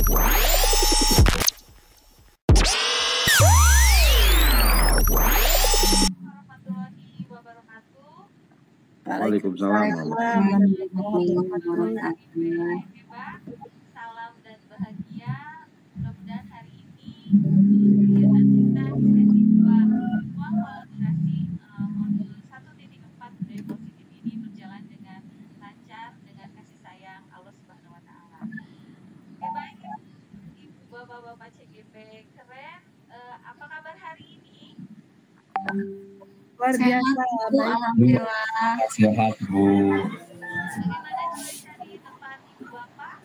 warahmatullahi wabarakatuh. Waalaikumsalam. Salam dan bahagia. Mudah-mudahan hari ini kegiatan kita di sesi 2 ruang kolaborasi modul 1.4 budaya positif ini berjalan dengan lancar dengan kasih sayang Allah Subhanahu wa taala. Oke, baik Ibu Bapak-bapak CGP keren. Apa kabar hari ini? Luar biasa, alhamdulillah. Sehat, Bu. Bagaimana cuaca di tempat Ibu Bapak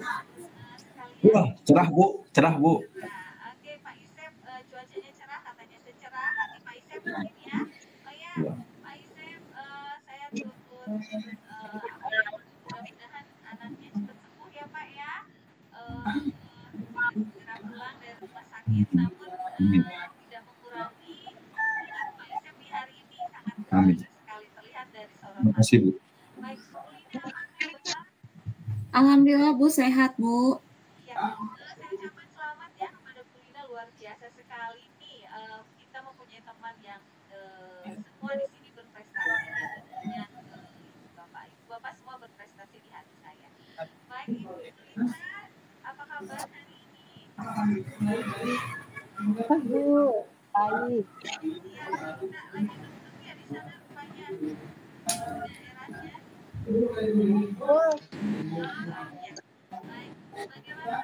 sekalian? Wah, cerah, Bu. Cerah, Bu. Nah, oke, Pak Isep, cuacanya cerah katanya, secerah hati Pak Isep mungkin ya. Oh ya, Pak Isep, saya turut mudah-mudahan anaknya cepat sembuh ya Pak ya. Segera pulang dari rumah sakit, namun tidak mengurangi Pak Isep di hari ini sangat bahagia sekali terlihat dari sorotan. Terima kasih, Bu. Baik, Bu Lina, benar? Alhamdulillah Bu, sehat Bu. Ya, saya ucapkan selamat ya kepada Bu Lina, luar biasa sekali nih. Kita mempunyai teman yang semua di sini berprestasi ya, tentunya Ibu Bapak semua berprestasi di hati saya. Baik, Ibu Lina, apa kabar hari ini? Bu, baik. Iya, Lina lagi nonton ya di sana rupanya daerahnya. Baik, bagaimana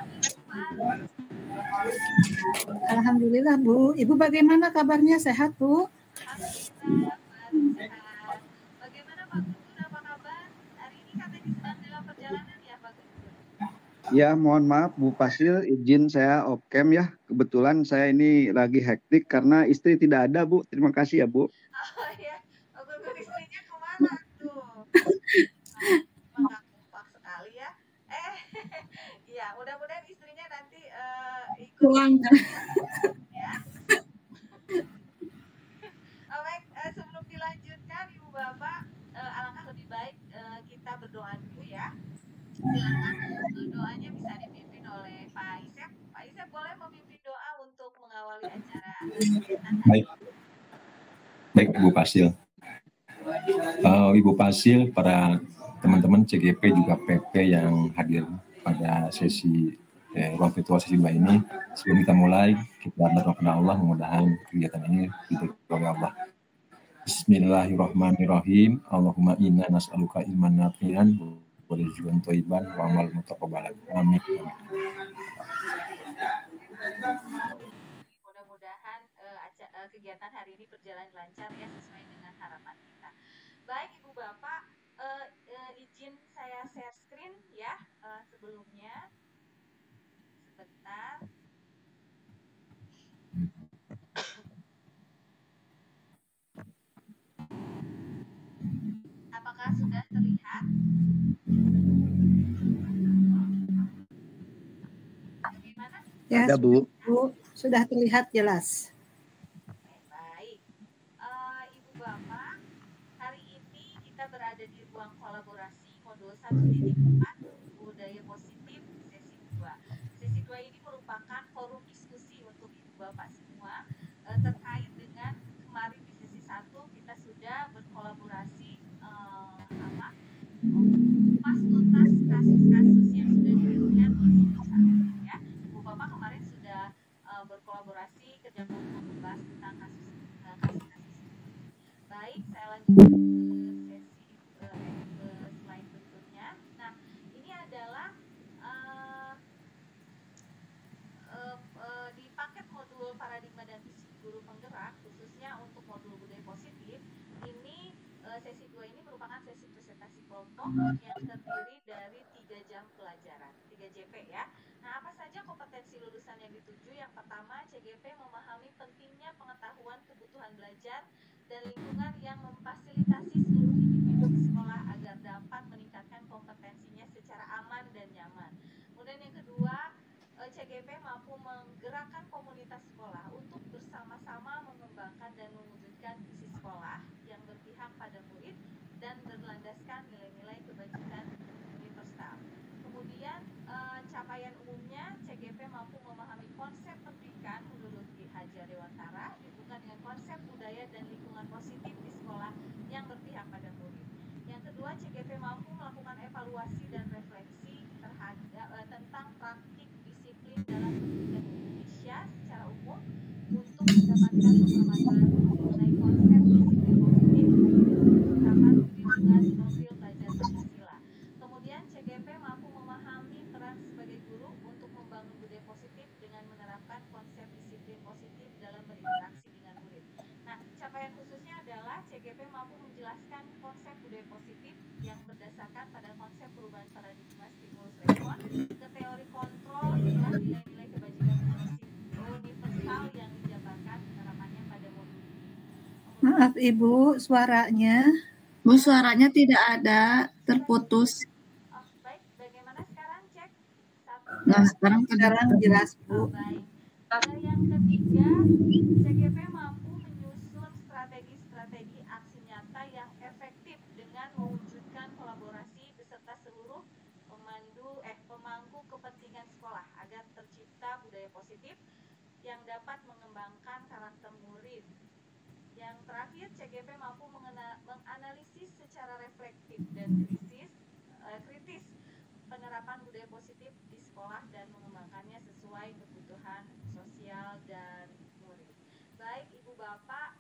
Alhamdulillah Bu. Ibu bagaimana kabarnya, sehat Bu? Alhamdulillah, baru sehat. Bagaimana Pak Gun, apa kabar? Hari ini katanya sedang dalam perjalanan ya Pak Gun? Ya, mohon maaf Bu Pasil, izin saya off cam ya. Kebetulan saya ini lagi hektik karena istri tidak ada Bu. Terima kasih ya Bu. Oh ya, Pak Gun istrinya kemana tuh? Nggak kompak sekali ya. Ya mudah-mudahan istrinya nanti ikut Pulang. Ya. Baik, sebelum dilanjutkan Ibu Bapak, alangkah lebih baik kita berdoa dulu ya. Silakan doanya bisa dipimpin oleh Pak Isep. Pak Isep boleh memimpin doa untuk mengawali acara kegiatan hari ini. Baik, Ibu Pasil. Ibu Pasil, para teman-teman CGP juga PP yang hadir pada sesi ruang virtual sesi 2 ini. Sebelum kita mulai, kita berdoa kepada Allah, mudah-mudahan kegiatan ini diterima oleh Allah. Bismillahirrahmanirrahim. Allahumma inna nas'aluka ilman nafi'an wa rizqan thayyiban wa amal mutaqabbalan. Amin. Mudah-mudahan kegiatan hari ini berjalan lancar ya sesuai dengan harapan kita. Baik Ibu Bapak, izin saya share screen ya sebelumnya. Sebentar. Apakah sudah terlihat? Bagaimana? Ya, Ada Bu. Sudah terlihat jelas. Baik, Ibu Bapak, hari ini kita berada di ruang kolaborasi modul 1.4 budaya positif sesi 2. Sesi 2 ini merupakan forum diskusi untuk Ibu Bapak semua terkait dengan kemarin di sesi 1 kita sudah berkolaborasi pas tuntas kasus-kasus yang sudah diberikan untuk ya. Ibu Bapak kemarin sudah berkolaborasi kerjasama membahas tentang kasus-kasus ini. Baik, saya lanjutkan ke sesi slide berikutnya. Nah, ini adalah di paket modul paradigma dan visi guru penggerak, khususnya untuk modul budaya positif. Ini sesi 2 ini merupakan sesi presentasi kelompok yang terdiri dari 3 jam pelajaran, 3 JP ya. Nah, apa saja kompetensi lulusan yang dituju? Yang pertama, CGP memahami pentingnya pengetahuan kebutuhan belajar dan lingkungan yang memfasilitasi seluruh individu di sekolah agar dapat meningkatkan kompetensinya secara aman dan nyaman. Kemudian yang kedua, CGP mampu menggerakkan komunitas sekolah untuk bersama-sama mengembangkan dan mewujudkan visi sekolah yang berpihak pada murid dan berlandaskan nilai-nilai kebajikan universal. Kemudian capaian umumnya CGP budaya dan lingkungan positif di sekolah yang berpihak pada murid. Yang kedua, CGP mampu melakukan evaluasi dan refleksi terhadap tentang praktik disiplin dalam pendidikan Indonesia secara umum untuk mendapatkan pemahaman baru mengenai konsep disiplin positif penerapan bimbingan profil belajar Pancasila. Kemudian CGP mampu memahami peran sebagai guru untuk membangun budaya positif dengan menerapkan konsep disiplin positif dalam berinteraksi dengan murid. Nah, capaian khususnya adalah CGP mampu menjelaskan konsep budaya positif yang berdasarkan pada konsep perubahan paradigma stimulus respon ke teori kontrol setelah nilai-nilai kebajikan universal yang dijabarkan penerapannya pada modul. Maaf Ibu, suaranya. Bu, suaranya tidak ada, terputus. Oh, baik, bagaimana sekarang cek? Nah, sekarang jelas Oh, Bu. baik. Yang ketiga, CGP mampu menyusun strategi-strategi aksi nyata yang efektif dengan mewujudkan kolaborasi beserta seluruh pemangku kepentingan sekolah agar tercipta budaya positif yang dapat mengembangkan karakter murid. Yang terakhir, CGP mampu menganalisis secara reflektif dan kritis penerapan budaya positif di sekolah dan mengembangkannya sesuai kebutuhan sosial dan murid. Baik, Ibu Bapak,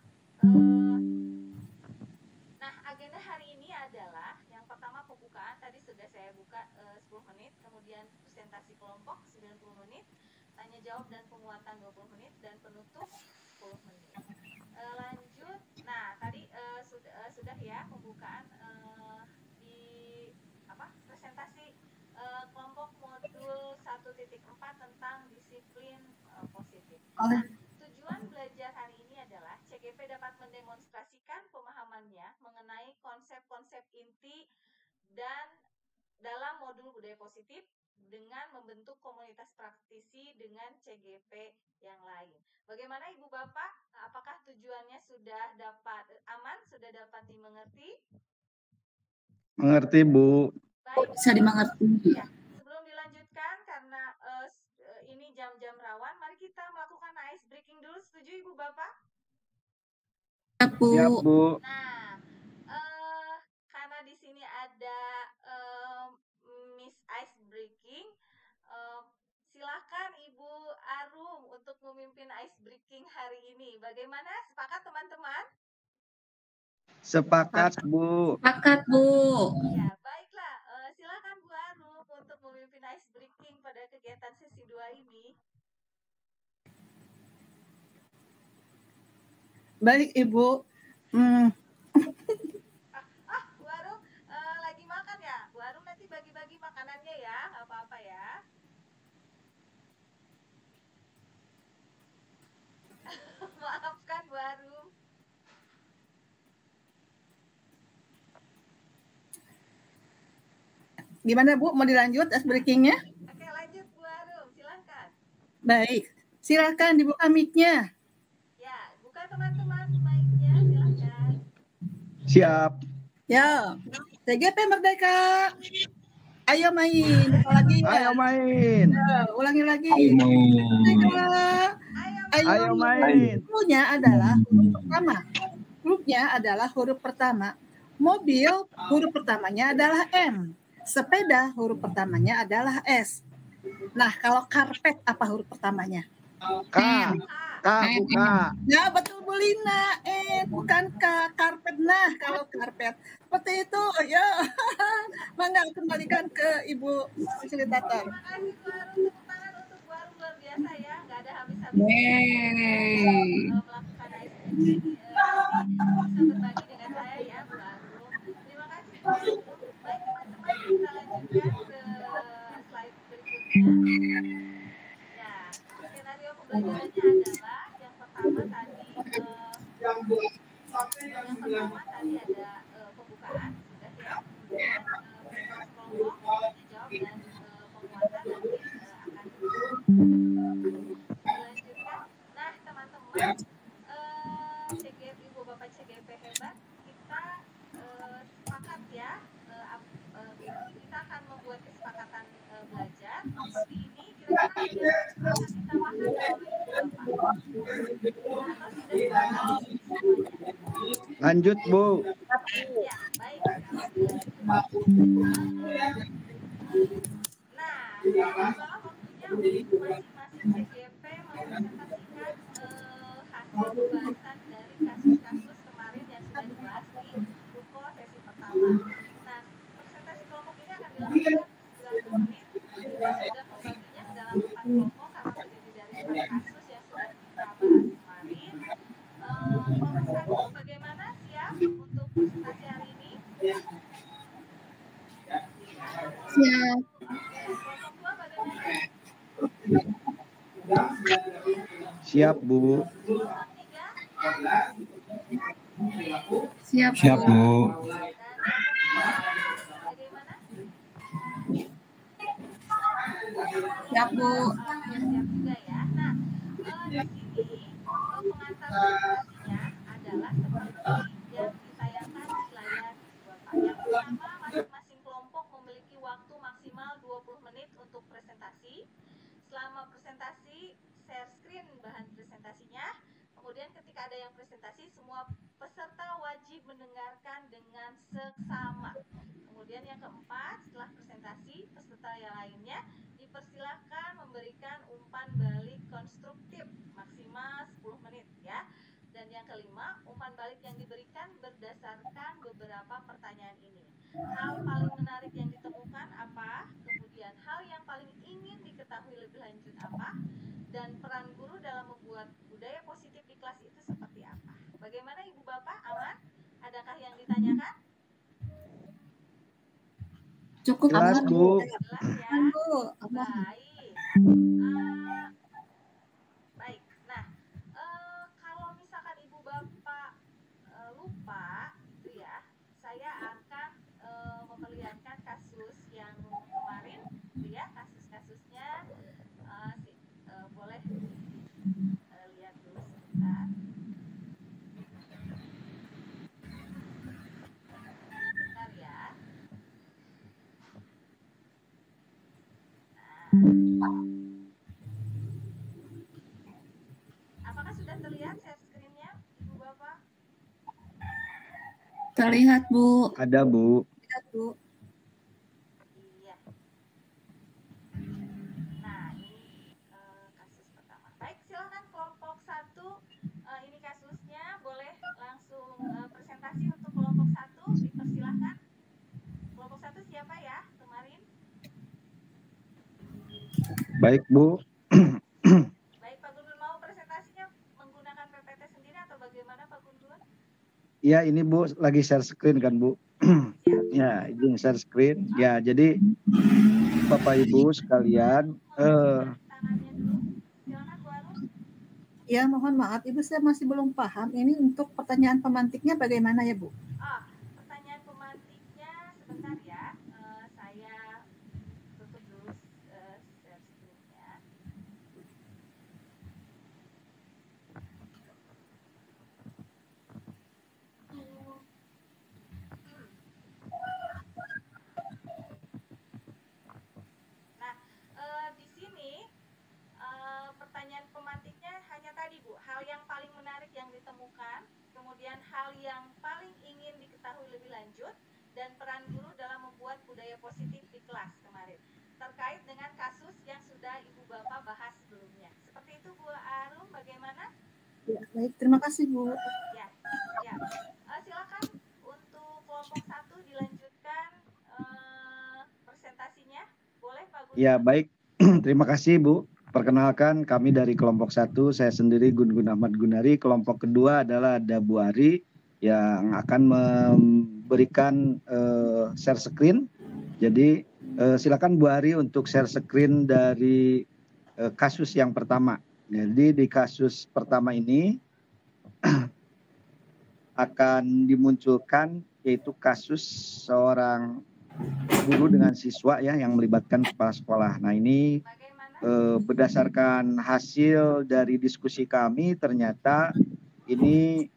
nah agenda hari ini adalah yang pertama pembukaan, tadi sudah saya buka 10 menit, kemudian presentasi kelompok 90 menit, tanya jawab dan penguatan 20 menit, dan penutup 10 menit. Lanjut, nah tadi sudah ya pembukaan di presentasi kelompok modul 1.4 tentang disiplin positif. Nah, tujuan belajar hari ini adalah CGP dapat mendemonstrasikan pemahamannya mengenai konsep-konsep inti dan dalam modul budaya positif dengan membentuk komunitas praktisi dengan CGP yang lain. Bagaimana Ibu Bapak? Apakah tujuannya sudah dapat dimengerti? Mengerti, Bu. Baik, bisa dimengerti. Ya, sebelum dilanjutkan karena ini jam-jam rawan, mari kita melakukan ice breaking dulu. Setuju Ibu Bapak? Siap, Bu. Nah, karena di sini ada Miss Ice Breaking, silakan Ibu Arum untuk memimpin ice breaking hari ini. Bagaimana? Sepakat teman-teman? Sepakat, Bu. Sepakat, Bu. Ya, baiklah. Silakan Bu Arum untuk memimpin ice breaking pada kegiatan sesi 2 ini. Baik Ibu. Bu Arum lagi makan ya? Bu Arum nanti bagi-bagi makanannya ya, nggak apa-apa ya. Maafkan Bu Arum. Gimana Bu, mau dilanjut ice breakingnya? Oke, lanjut Bu Arum, silakan. Baik, silakan dibuka mic-nya. Ya, buka teman-teman mic-nya, silakan. Siap. Ya, CGP Merdeka. Ayo main, lagi ya. Ayo main. Ulangi lagi. Ayo main. Merdeka. Ayo main. Cluenya adalah huruf pertama. Cluenya adalah huruf pertama. Mobil huruf pertamanya adalah M. Sepeda huruf pertamanya adalah S. Nah, kalau karpet apa huruf pertamanya? K. K, buka. Nah, betul Bu Lina. Bukan K, karpet. Nah, kalau karpet seperti itu, ya. Mangga kembalikan ke Ibu fasilitator. Terima kasih Bu Arum, tepuk tangan untuk Bu Arum, luar biasa ya, nggak ada habis-habisnya melakukan ice breaking. Bisa berbagi dengan saya ya Bu Arum. Terima kasih Bu Arum. Baik teman-teman, kita lanjutkan ke slide berikutnya. Ya, skenario pembelajarannya adalah yang pertama tadi ada pembukaan sudah ya, kemudian presentasi kelompok, tanya jawab dan penguatan nanti akan dilanjutkan. Nah teman-teman, CGP Ibu Bapak CGP hebat, kita sepakat ya, kita akan membuat kesepakatan belajar. Seperti ini kira-kira ada yang akan ditambahkan oleh Ibu Bapak atau sudah sepakat semuanya? Lanjut, Bu. Ya, baik. Nah, adalah waktunya untuk masing-masing CGP mempresentasikan hasil pembahasan dari kasus-kasus kemarin yang sudah dibahas di Ruko sesi pertama. Nah, presentasi kelompok ini akan dilakukan 90 menit dan pembaginya ke dalam 4 kelompok karena terdiri dari 4 kasus yang sudah kita bahas kemarin. Kelompok 1 bagaimana, siap untuk presentasi hari ini? Siap. Kelompok 2 bagaimana? Siap, Bu. Kelompok 3? Siap, Siap, Bu. Dan kelompok 4 bagaimana? Siap, Bu. Oke, siap juga ya. Nah, di sini pengantar presentasinya adalah seperti yang ditayangkan di layar Bapak. Yang pertama, masing-masing kelompok memiliki waktu maksimal 20 menit untuk presentasi. Selama presentasi, share screen bahan presentasinya. Kemudian ketika ada yang presentasi, semua peserta wajib mendengarkan dengan seksama. Kemudian yang keempat, setelah presentasi, peserta yang lainnya dipersilahkan memberikan umpan balik konstruktif maksimal 10 menit ya. Dan yang kelima, umpan balik yang diberikan berdasarkan beberapa pertanyaan ini. Hal paling menarik yang ditemukan apa? Kemudian hal yang paling ingin diketahui lebih lanjut apa? Dan peran guru dalam membuat budaya positif di kelas itu seperti apa? Bagaimana Ibu Bapak? Aman? Adakah yang ditanyakan? Cukup Jelas, aman, Bu. Jelas ya? Bu, aman. Baik. Baik. Nah, kalau misalkan Ibu Bapak lupa, gitu ya, saya akan memperlihatkan kasus yang kemarin, gitu ya, kasus-kasusnya boleh lihat dulu sebentar. Bentar ya. Apakah sudah terlihat share screen-nya, Ibu Bapak? terlihat, Bu. Ada, Bu. Lihat, Bu. Iya. Nah, ini kasus pertama. Baik, silakan kelompok 1. Ini kasusnya, boleh langsung presentasi untuk kelompok 1. Dipersilahkan. Kelompok 1 siapa ya kemarin? Baik, Bu. Baik, Pak Gun-Gun, mau presentasinya menggunakan PPT sendiri atau bagaimana Pak Gun-Gun? Ya, ini Bu lagi share screen kan, Bu? Ya, izin share screen. Ya, jadi Bapak Ibu sekalian, Tangannya dulu. Silakan Bu Arum. Ya, mohon maaf, Ibu, saya masih belum paham. Ini untuk pertanyaan pemantiknya bagaimana ya, Bu? Pertanyaan pemantiknya sebentar ya. Saya tutup dulu share screen-nya. Nah, di sini pertanyaan pemantiknya hanya tadi, Bu, hal yang paling menarik yang ditemukan, kemudian hal yang paling ingin diketahui lebih lanjut, dan peran guru dalam membuat budaya positif di kelas kemarin, terkait dengan kasus yang sudah Ibu Bapak bahas sebelumnya. Seperti itu, Bu Arum, bagaimana? Ya, baik, terima kasih, Bu. Ya, ya. Silakan untuk kelompok 1 dilanjutkan presentasinya. Boleh, Pak Gun? ya baik. Terima kasih, Bu. Perkenalkan, kami dari kelompok 1, saya sendiri Gun-Gun Ahmad Gunari. Kelompok kedua adalah ada Bu Ari yang akan memberikan share screen. Jadi silakan Bu Ari untuk share screen dari kasus yang pertama. Jadi di kasus pertama ini akan dimunculkan yaitu kasus seorang guru dengan siswa ya yang melibatkan kepala sekolah. Nah, ini berdasarkan hasil dari diskusi kami ternyata ini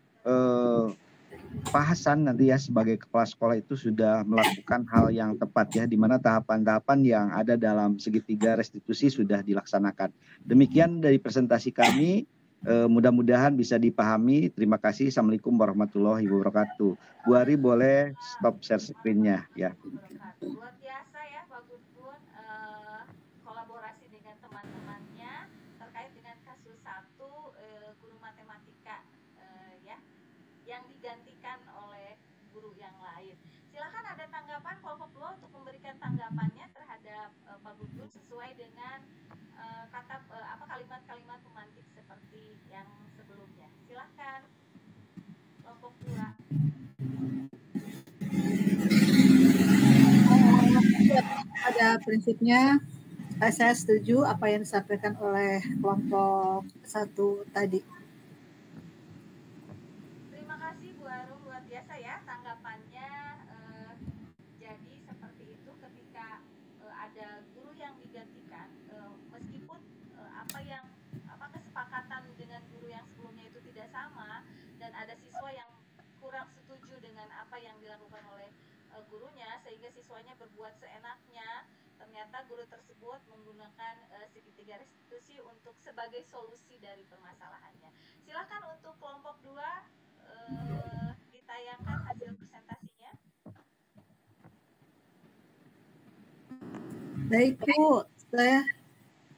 Pak Hasan nanti ya sebagai kepala sekolah itu sudah melakukan hal yang tepat ya, di mana tahapan-tahapan yang ada dalam segitiga restitusi sudah dilaksanakan. Demikian dari presentasi kami. Mudah-mudahan bisa dipahami. Terima kasih. Assalamualaikum warahmatullahi wabarakatuh. Bu Ari boleh stop share screen-nya ya. Luar biasa ya Pak Gun kolaborasi dengan teman-temannya terkait dengan kasus satu guru matematika ya yang digantikan oleh guru yang lain. Silakan ada tanggapan kelompok 2 untuk memberikan tanggapannya terhadap Pak Gun sesuai dengan kalimat-kalimat pemantik seperti yang sebelumnya. Silakan kelompok 2. Pada prinsipnya saya setuju apa yang disampaikan oleh kelompok 1 tadi. Terima kasih Bu Arum, luar biasa ya tanggapannya. Jadi seperti itu ketika ada guru yang digantikan, meskipun kesepakatan dengan guru yang sebelumnya itu tidak sama dan ada siswa yang kurang setuju dengan apa yang dilakukan oleh gurunya sehingga siswanya berbuat seenaknya, ternyata guru tersebut menggunakan segitiga restitusi untuk sebagai solusi dari permasalahannya. Silakan untuk kelompok 2 ditayangkan hasil presentasinya. Baik Bu,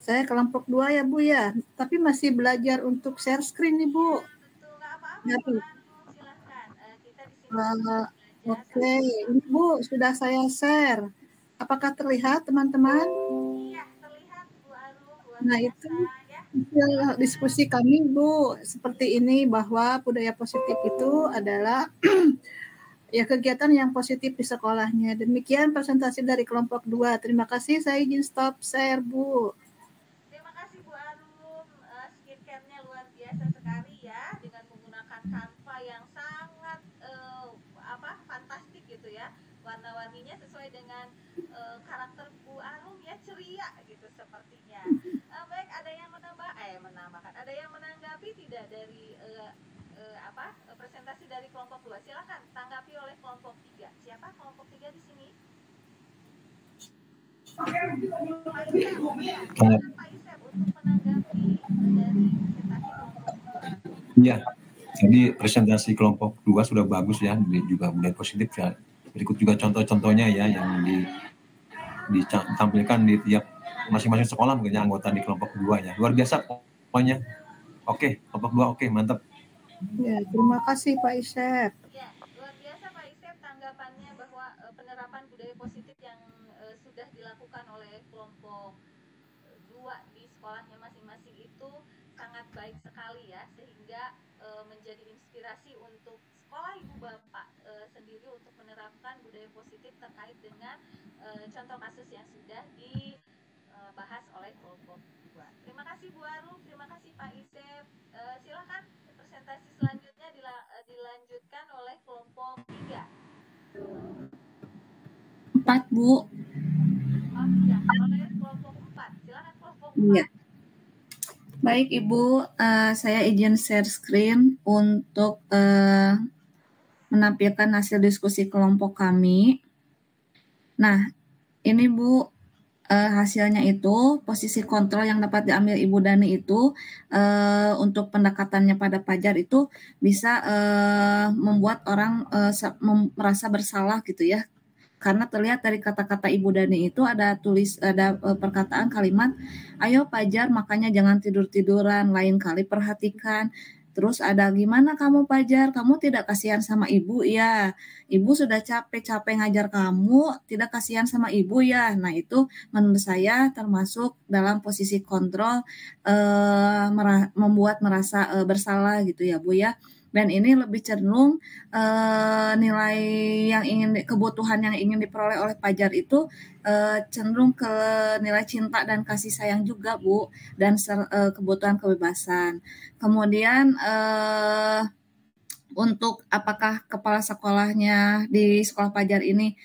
saya kelompok 2 ya Bu ya, tapi masih belajar untuk share screen nih Bu. Betul, nggak apa-apa. Silakan. Kita di sini Oke, ini Bu sudah saya share. Apakah terlihat teman-teman? Iya, terlihat Bu Arum. Nah itu diskusi kami Bu seperti ini bahwa budaya positif itu adalah ya kegiatan yang positif di sekolahnya. Demikian presentasi dari kelompok 2. Terima kasih, saya izin stop share Bu. Terima kasih Bu Arum. Skincare-nya luar biasa sekali ya dengan menggunakan Canva yang sangat fantastik gitu ya. Warna-warninya sesuai dengan karakter Bu Arum ya, ceria gitu sepertinya. Baik, ada yang menambahkan, ada yang menanggapi tidak dari presentasi dari kelompok 2? Silakan tanggapi oleh kelompok 3. Siapa kelompok 3 di sini? Pak Isep untuk menanggapi dari presentasi kelompok 2. Iya, jadi presentasi kelompok 2 sudah bagus ya, juga budaya positif ya. Berikut juga contoh-contohnya ya yang ditampilkan di tiap masing-masing sekolah mungkin anggota di kelompok 2 ya. Luar biasa pokoknya. Oke, kelompok 2 oke, mantap. Ya, terima kasih Pak Isep. Ya, luar biasa Pak Isep tanggapannya bahwa penerapan budaya positif yang sudah dilakukan oleh kelompok 2 di sekolahnya masing-masing itu sangat baik sekali ya, sehingga menjadi inspirasi untuk sekolah ibu bapak sendiri untuk menerapkan budaya positif terkait dengan contoh kasus yang sudah dibahas oleh kelompok 2. Terima kasih Bu Arum, terima kasih Pak Isep. Silakan presentasi selanjutnya dilanjutkan oleh kelompok 3. 4 Bu. Oh iya, oleh kelompok 4. Silakan kelompok 4. Iya. Baik Ibu, saya izin share screen untuk menampilkan hasil diskusi kelompok kami. Nah, ini Bu, hasilnya itu posisi kontrol yang dapat diambil Ibu Dani itu untuk pendekatannya pada pelajar itu bisa membuat orang merasa bersalah gitu ya. Karena terlihat dari kata-kata Ibu Dani itu ada perkataan kalimat, ayo Pajar makanya jangan tidur-tiduran, lain kali perhatikan. Terus ada, gimana kamu Pajar, kamu tidak kasihan sama ibu ya? Ibu sudah capek-capek ngajar kamu, tidak kasihan sama ibu ya? Nah itu menurut saya termasuk dalam posisi kontrol membuat merasa bersalah gitu ya Bu ya. Dan ini lebih cenderung nilai yang kebutuhan yang ingin diperoleh oleh Pajar itu cenderung ke nilai cinta dan kasih sayang juga Bu, dan kebutuhan kebebasan. Kemudian untuk apakah kepala sekolahnya di sekolah Pajar ini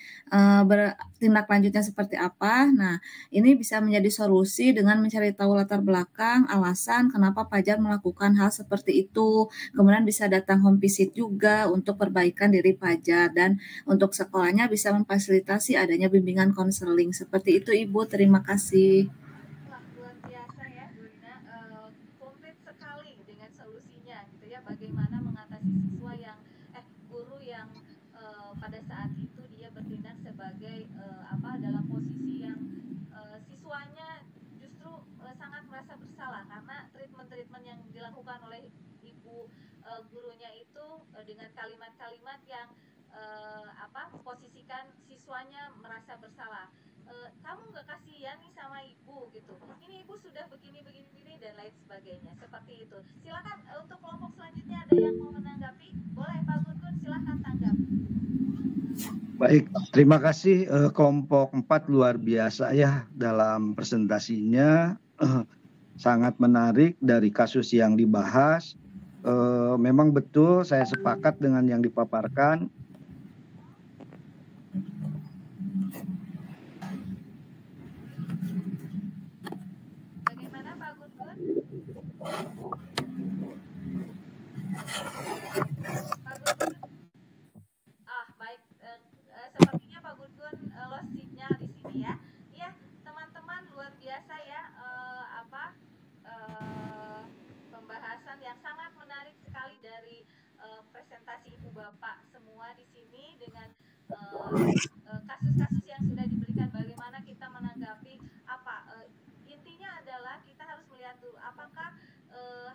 bertindak lanjutnya seperti apa. Nah, ini bisa menjadi solusi dengan mencari tahu latar belakang, alasan kenapa Pajar melakukan hal seperti itu. Kemudian bisa datang home visit juga untuk perbaikan diri Pajar, dan untuk sekolahnya bisa memfasilitasi adanya bimbingan konseling. Seperti itu Ibu, terima kasih. Wah, luar biasa ya Bu Rina, komplit sekali dengan ya, bagaimana mengatasi siswa yang guru yang pada saat itu dia bertindak sebagai dalam posisi yang siswanya justru sangat merasa bersalah karena treatment yang dilakukan oleh ibu gurunya itu dengan kalimat-kalimat yang posisikan siswanya merasa bersalah. Kamu nggak kasihan nih sama ibu gitu, ini ibu sudah begini dan lain sebagainya, seperti itu. Silakan untuk kelompok selanjutnya ada yang mau menanggapi, boleh Pak Gun, silakan tanggapi. Baik, terima kasih kelompok 4 luar biasa ya dalam presentasinya, sangat menarik dari kasus yang dibahas. Memang betul saya sepakat dengan yang dipaparkan. Bagaimana Pak Gun? Baik, sepertinya Pak Gun lost signal di sini ya. Iya, teman-teman luar biasa ya, pembahasan yang sangat menarik sekali dari presentasi Ibu Bapak semua di sini dengan kasus-kasus yang sudah diberikan, bagaimana kita menanggapi intinya adalah kita harus melihat dulu apakah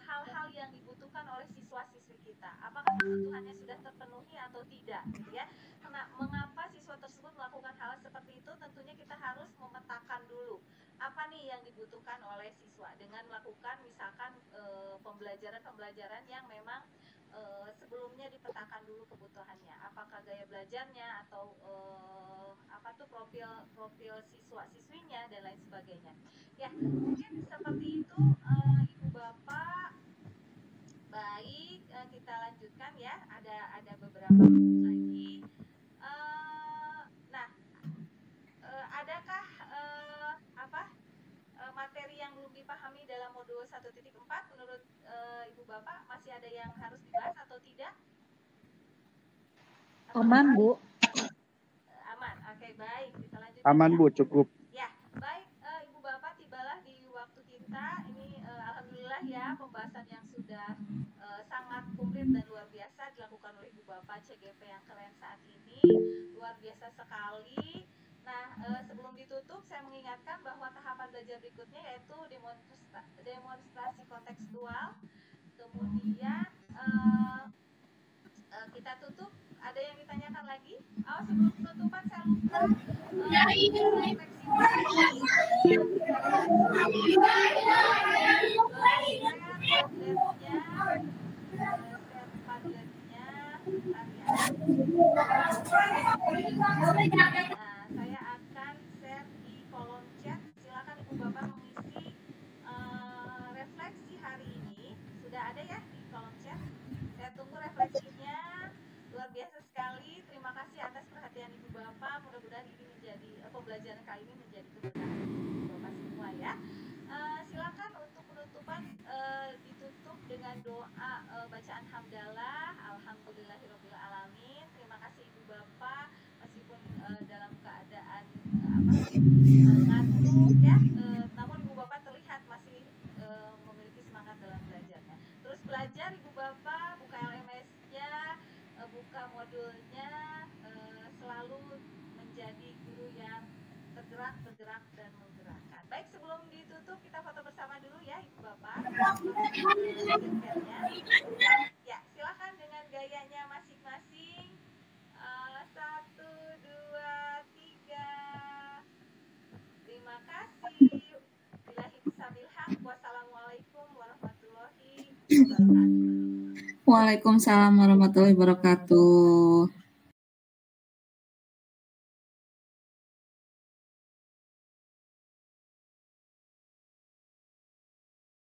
hal-hal yang dibutuhkan oleh siswa-siswi kita, apakah kebutuhannya sudah terpenuhi atau tidak, gitu ya. Karena mengapa siswa tersebut melakukan hal seperti itu, tentunya kita harus memetakan dulu apa nih yang dibutuhkan oleh siswa dengan melakukan misalkan pembelajaran yang memang sebelumnya dipetakan dulu kebutuhannya, apakah gaya belajarnya atau profil siswa-siswinya dan lain sebagainya. Ya, mungkin seperti itu Ibu Bapak. Baik, kita lanjutkan ya. Ada beberapa lagi. Adakah materi yang belum dipahami dalam modul 1.4 menurut Ibu Bapak, masih ada yang harus dibahas atau tidak? Aman, Bu. Aman. Oke, baik. Kita lanjutkan. Aman, ya. Bu, cukup. Ya, baik. Ibu Bapak, tibalah di waktu kita. Ini alhamdulillah ya, pembahasan yang sudah sangat komplit dan luar biasa dilakukan oleh Ibu Bapak CGP yang keren saat ini. Luar biasa sekali. Nah, sebelum ditutup, saya mengingatkan bahwa tahapan belajar berikutnya yaitu demonstrasi kontekstual. Kemudian kita tutup. Ada yang ditanyakan lagi? Sebelum penutupan saya lupa. Saya akan share di kolom chat. Silakan Ibu Bapak mengisi refleksi hari ini. Sudah ada ya di kolom chat. Saya tunggu refleksinya. Luar biasa sekali. Terima kasih atas perhatian Ibu Bapak. Mudah-mudahan ini menjadi pembelajaran kali ini menjadi keberkahan Ibu Bapak semua ya. Silakan untuk penutupan ditutup dengan doa bacaan hamdalah. Alhamdulillahirabbil alamin. Terima kasih Ibu Bapak, meskipun dalam keadaan ngantuk ya, namun Ibu Bapak terlihat masih memiliki semangat dalam belajarnya. Terus belajar Ibu Bapak, buka LMS-nya, buka modulnya, selalu menjadi guru yang bergerak dan menggerakkan. Baik, sebelum ditutup kita foto bersama dulu ya Ibu Bapak. Ya, silakan dengan gayanya masing-masing. 1, 2, 3. Terima kasih. Billahi bisabil haq. Wassalamualaikum warahmatullahi wabarakatuh. Waalaikumsalam warahmatullahi wabarakatuh.